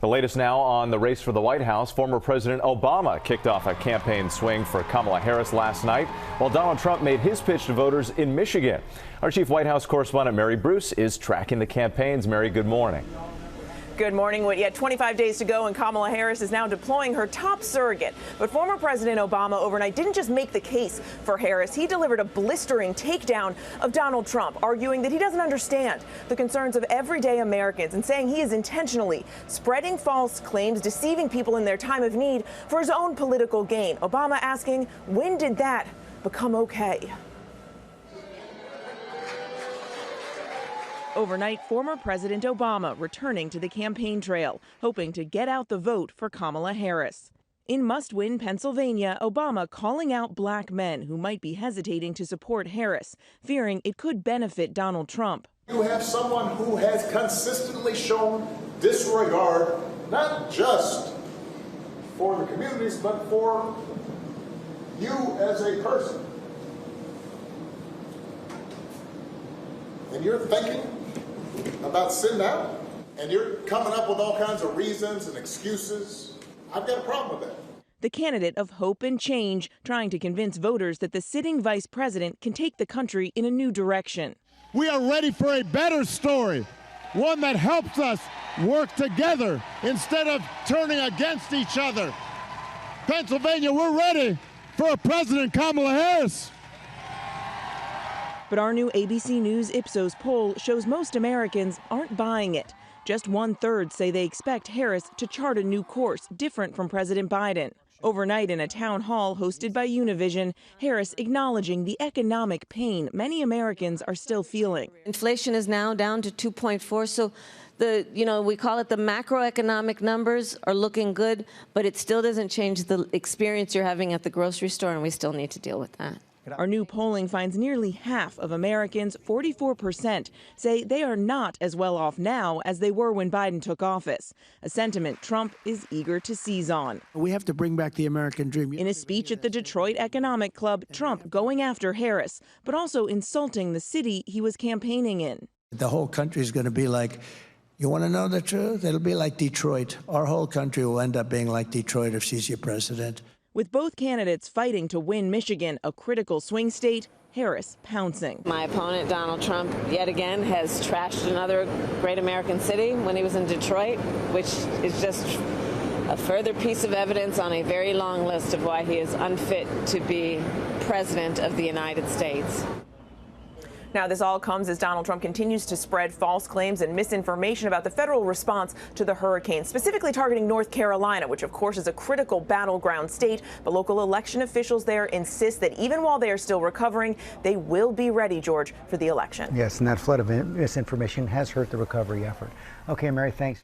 The latest now on the race for the White House. Former President Obama kicked off a campaign swing for Kamala Harris last night, while Donald Trump made his pitch to voters in Michigan. Our chief White House correspondent Mary Bruce is tracking the campaigns. Mary, good morning. Good morning. Yet 25 days to go, and Kamala Harris is now deploying her top surrogate. But former President Obama overnight didn't just make the case for Harris. He delivered a blistering takedown of Donald Trump, arguing that he doesn't understand the concerns of everyday Americans and saying he is intentionally spreading false claims, deceiving people in their time of need for his own political gain. Obama asking, when did that become okay? Overnight, former President Obama returning to the campaign trail, hoping to get out the vote for Kamala Harris. In must-win Pennsylvania, Obama calling out black men who might be hesitating to support Harris, fearing it could benefit Donald Trump. You have someone who has consistently shown disregard, not just for the communities, but for you as a person. And you're thinking about sitting out, and you're coming up with all kinds of reasons and excuses. I've got a problem with that. The candidate of hope and change trying to convince voters that the sitting vice president can take the country in a new direction. We are ready for a better story, one that helps us work together instead of turning against each other. Pennsylvania, we're ready for a President Kamala Harris. But our new ABC News Ipsos poll shows most Americans aren't buying it. Just 1/3 say they expect Harris to chart a new course different from President Biden. Overnight in a town hall hosted by Univision, Harris acknowledging the economic pain many Americans are still feeling. Inflation is now down to 2.4, so we call it the macroeconomic numbers are looking good, but it still doesn't change the experience you're having at the grocery store, and we still need to deal with that. Our new polling finds nearly half of Americans, 44%, say they are not as well off now as they were when Biden took office, a sentiment Trump is eager to seize on. We have to bring back the American dream. In a speech at the Detroit Economic Club, Trump going after Harris, but also insulting the city he was campaigning in. The whole country is going to be like, you want to know the truth? It'll be like Detroit. Our whole country will end up being like Detroit if she's your president. With both candidates fighting to win Michigan, a critical swing state, Harris pouncing. My opponent, Donald Trump, yet again has trashed another great American city when he was in Detroit, which is just a further piece of evidence on a very long list of why he is unfit to be president of the United States. Now, this all comes as Donald Trump continues to spread false claims and misinformation about the federal response to the hurricane, specifically targeting North Carolina, which, of course, is a critical battleground state. But local election officials there insist that even while they are still recovering, they will be ready, George, for the election. Yes, and that flood of misinformation has hurt the recovery effort. Okay, Mary, thanks.